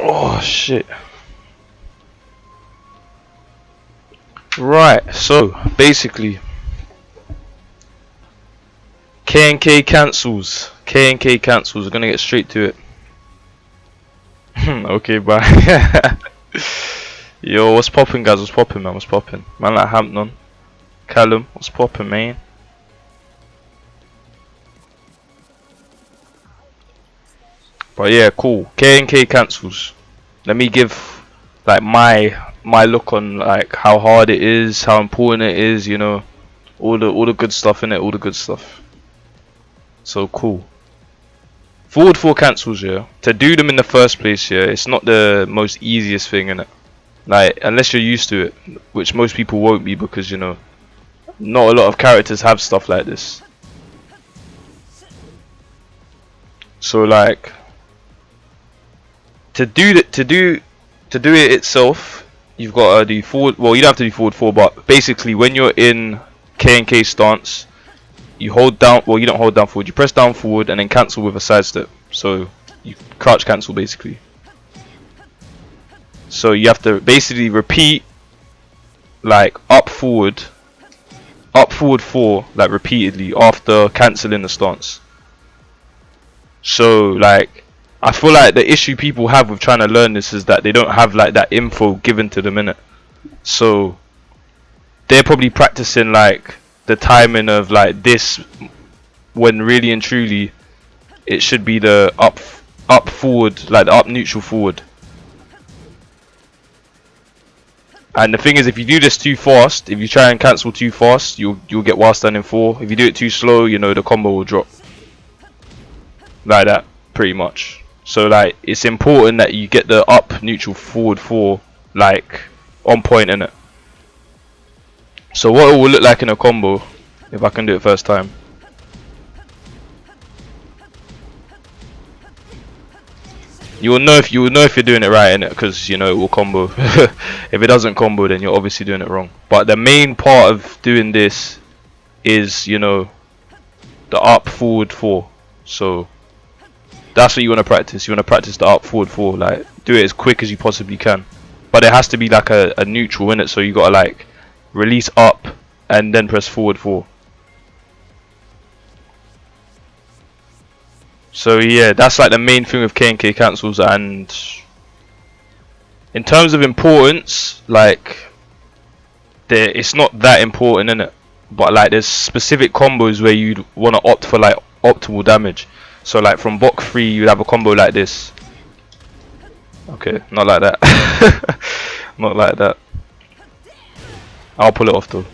Oh shit. Right, so basically K&K cancels. K&K cancels. We're gonna get straight to it. Okay, bye. Yo, what's poppin', guys? What's poppin', man? What's poppin'? Man like Hampton. Callum, what's poppin', man? But yeah, cool. K&K cancels. Let me give like my look on like how hard it is, how important it is, you know, all the good stuff in it, all the good stuff. So cool. Forward 4 cancels, yeah. To do them in the first place, yeah, it's not the most easiest thing in it. Like unless you're used to it, which most people won't be because you know, not a lot of characters have stuff like this. So like to do it itself, you've got to do forward. Well, you don't have to do forward 4, but basically when you're in K&K stance, you hold down. Well, you don't hold down forward. You press down forward and then cancel with a side step. So you crouch cancel basically. So you have to basically repeat like up forward 4 like repeatedly after cancelling the stance. So like I feel like the issue people have with trying to learn this is that they don't have like that info given to them in it. So they're probably practicing like the timing of like this when really and truly it should be the up forward, like the up neutral forward. And the thing is, if you do this too fast, if you try and cancel too fast, you'll get while standing 4. If you do it too slow, you know the combo will drop. Like that, pretty much. So like it's important that you get the up neutral forward 4 like on point in it. So what it will look like in a combo, if I can do it first time. You will know if you're doing it right in it, because you know it will combo. If it doesn't combo, then you're obviously doing it wrong. But the main part of doing this is, you know, the up forward 4. So that's what you want to practice. You want to practice the up forward 4. Like do it as quick as you possibly can. But it has to be like a neutral in it. So you gotta like release up and then press forward 4. So yeah, that's like the main thing with K&K cancels. And in terms of importance, like it's not that important in it. But like there's specific combos where you'd want to opt for like optimal damage. So like from block 3 you'd have a combo like this. Okay, not like that. Not like that. I'll pull it off though.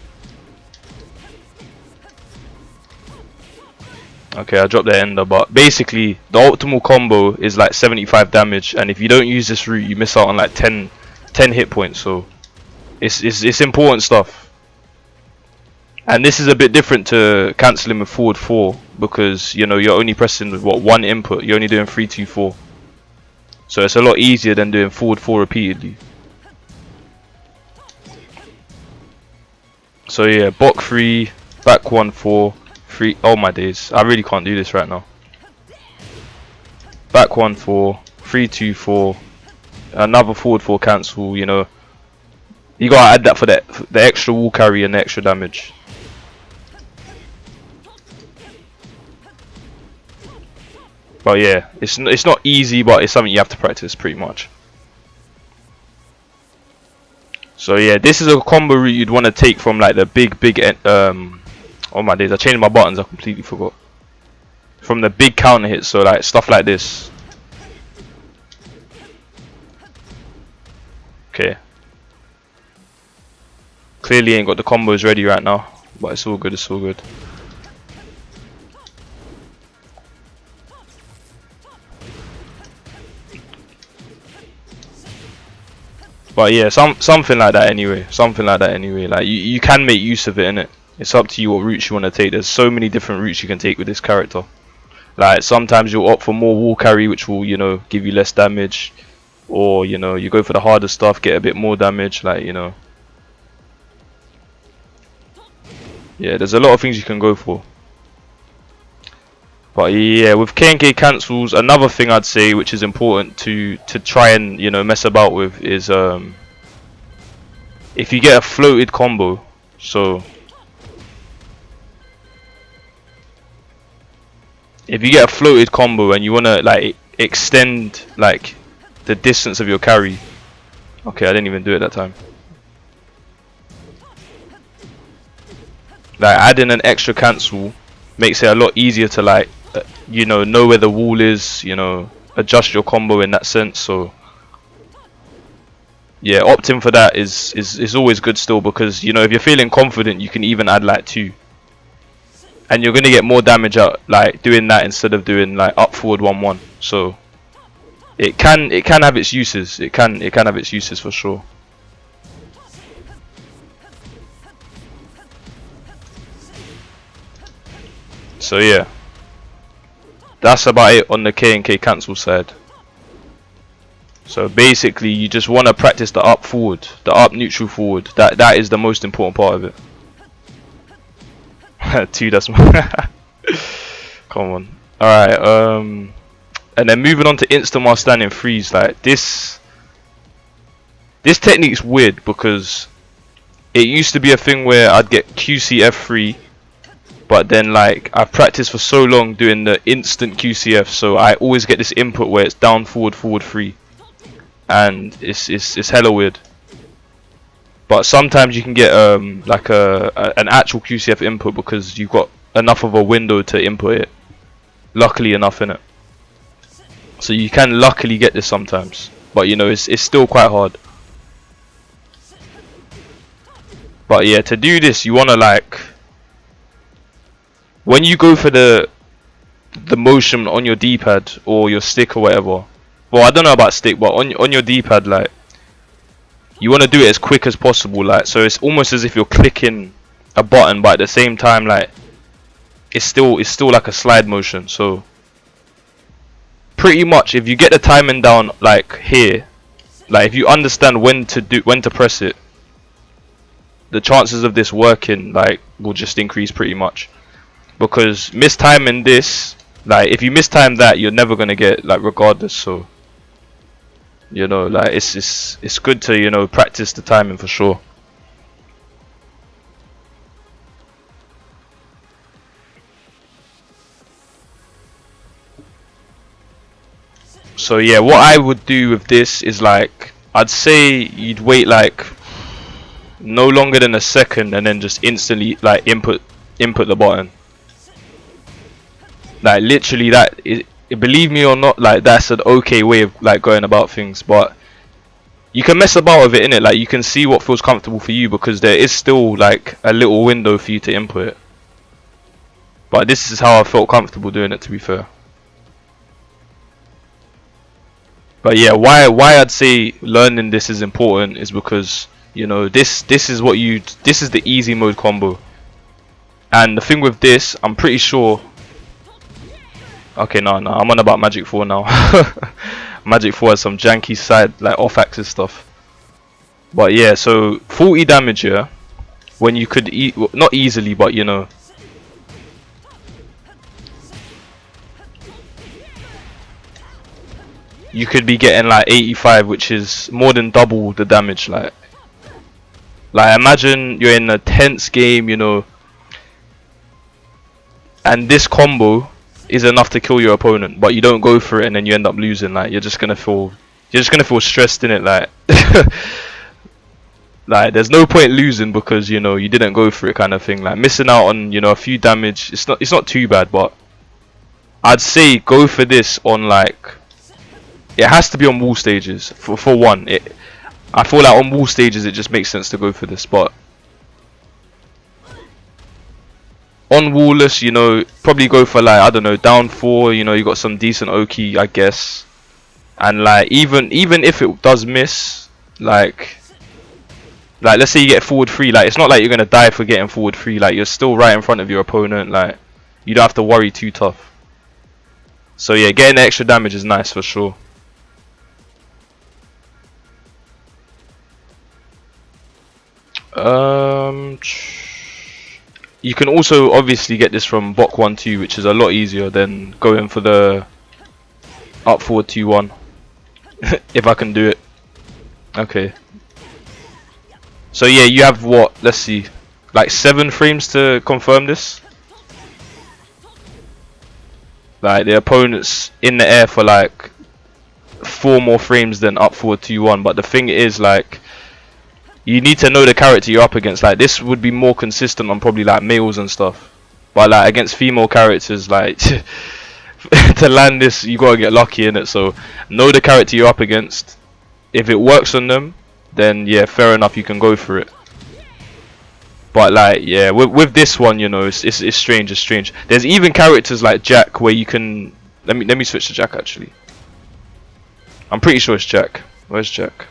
Okay, I dropped the ender, but basically the optimal combo is like 75 damage, and if you don't use this route you miss out on like 10 hit points. So it's important stuff. And this is a bit different to cancelling with forward 4 because you know you're only pressing with what, 1 input. You're only doing 3, 2, 4. So it's a lot easier than doing forward 4 repeatedly. So yeah, block 3, back 1, 4, 3. Oh my days, I really can't do this right now. Back 1, 4, 3, 2, 4. Another forward 4 cancel. You know, you gotta add that for the extra wall carry and the extra damage. But yeah, it's not easy, but it's something you have to practice pretty much. So yeah, this is a combo route you'd want to take from like the big oh my days, I changed my buttons, I completely forgot. From the big counter hits, so like stuff like this. Okay. Clearly ain't got the combos ready right now, but it's all good, it's all good. But yeah, something like that anyway. Something like that anyway. Like you can make use of it, innit? It's up to you what routes you want to take. There's so many different routes you can take with this character. Like sometimes you'll opt for more wall carry, which will, you know, give you less damage, or you know, you go for the harder stuff, get a bit more damage. Like, you know, yeah, there's a lot of things you can go for. But yeah, with K&K cancels, another thing I'd say which is important to try and, you know, mess about with is if you get a floated combo. So if you get a floated combo and you wanna like extend like the distance of your carry. Okay, I didn't even do it that time. Like adding an extra cancel makes it a lot easier to like you know where the wall is, you know, adjust your combo in that sense. So yeah, opting for that is always good still, because you know if you're feeling confident you can even add like 2, and you're gonna get more damage out like doing that instead of doing like up forward 1-1. So it can have its uses. It can have its uses for sure. So yeah, that's about it on the K&K cancel side. So basically you just want to practice the up forward, the up neutral forward. That is the most important part of it. 2 decimal. Come on. Alright, and then moving on to instant while standing freeze. Like this technique's weird because it used to be a thing where I'd get QCF free, but then like I've practiced for so long doing the instant QCF, so I always get this input where it's down forward forward free, and it's hella weird. But sometimes you can get like an actual QCF input because you've got enough of a window to input it. Luckily enough, innit? So you can luckily get this sometimes, but you know it's still quite hard. But yeah, to do this you wanna like, when you go for the motion on your D-pad or your stick or whatever. Well, I don't know about stick, but on your D-pad, like you want to do it as quick as possible. Like so, it's almost as if you're clicking a button, but at the same time, like it's still like a slide motion. So pretty much, if you get the timing down, like here, like if you understand when to press it, the chances of this working like will just increase pretty much. Because mistiming this, like if you mistime that, you're never gonna get like regardless. So you know, like it's good to, you know, practice the timing for sure. So yeah, what I would do with this is like I'd say you'd wait like no longer than a second and then just instantly like input the button. Like literally that is, believe me or not, like that's an okay way of like going about things, but you can mess about with it, innit? Like you can see what feels comfortable for you, because there is still like a little window for you to input it. But this is how I felt comfortable doing it, to be fair. But yeah, why I'd say learning this is important is because, you know, this is the easy mode combo. And the thing with this, I'm pretty sure. Okay, no, I'm on about Magic 4 now. Magic 4 has some janky side, like off-axis stuff. But yeah, so 40 damage here, when you could not easily, but you know. You could be getting like 85, which is more than double the damage. Like imagine you're in a tense game, you know, and this combo is enough to kill your opponent, but you don't go for it and then you end up losing. Like you're just gonna feel stressed in it. Like like there's no point losing because, you know, you didn't go for it, kind of thing. Like missing out on, you know, a few damage, it's not too bad, but I'd say go for this on like, it has to be on wall stages for one. I feel like on wall stages it just makes sense to go for this, but on wallless, you know, probably go for like, I don't know, down 4. You know, you got some decent Oki, I guess, and like even if it does miss, like let's say you get forward 3, like it's not like you're gonna die for getting forward 3. Like you're still right in front of your opponent. Like you don't have to worry too tough. So yeah, getting the extra damage is nice for sure. you can also obviously get this from Bok 1-2, which is a lot easier than going for the up forward 2-1. If I can do it. Okay. So yeah, you have what? Let's see, like 7 frames to confirm this. Like the opponent's in the air for like 4 more frames than up forward 2-1. But the thing is, like, you need to know the character you're up against. Like this would be more consistent on probably like males and stuff. But like against female characters, like to land this, you gotta get lucky in it. So know the character you're up against. If it works on them, then yeah, fair enough, you can go for it. But like, yeah, with this one, you know, it's strange. It's strange. There's even characters like Jack where you can. Let me switch to Jack actually. I'm pretty sure it's Jack. Where's Jack?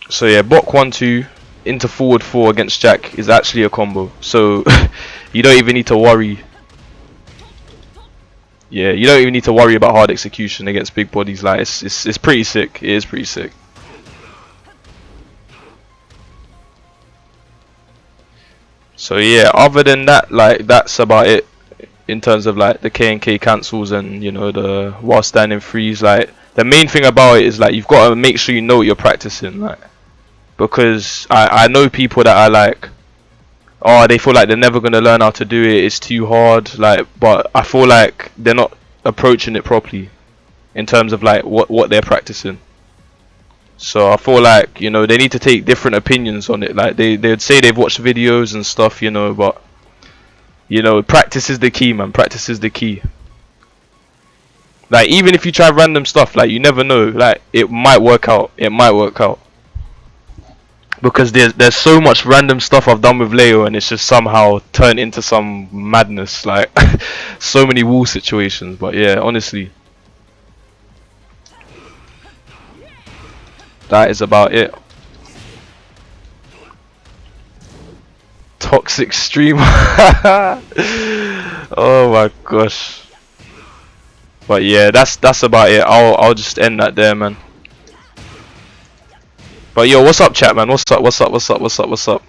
So yeah, Bok 1-2 into forward 4 against Jack is actually a combo. So you don't even need to worry. Yeah, you don't even need to worry about hard execution against big bodies. Like it's pretty sick. It is pretty sick. So yeah, other than that, like that's about it in terms of like the K&K cancels and, you know, the while standing freeze. Like the main thing about it is like you've got to make sure you know what you're practicing, like, because I know people that are like, oh, they feel like they're never gonna learn how to do it, it's too hard, like, but I feel like they're not approaching it properly in terms of like what they're practicing. So I feel like, you know, they need to take different opinions on it. Like they'd say they've watched videos and stuff, you know, but you know, practice is the key, man. Practice is the key. Like even if you try random stuff, like you never know, like it might work out. It might work out. Because there's so much random stuff I've done with Leo and it's just somehow turned into some madness, like so many wall situations. But yeah, honestly, that is about it. Toxic streamer. Oh my gosh. But yeah, that's about it. I'll just end that there, man. But yo, what's up, chat, man? What's up? What's up? What's up? What's up? What's up?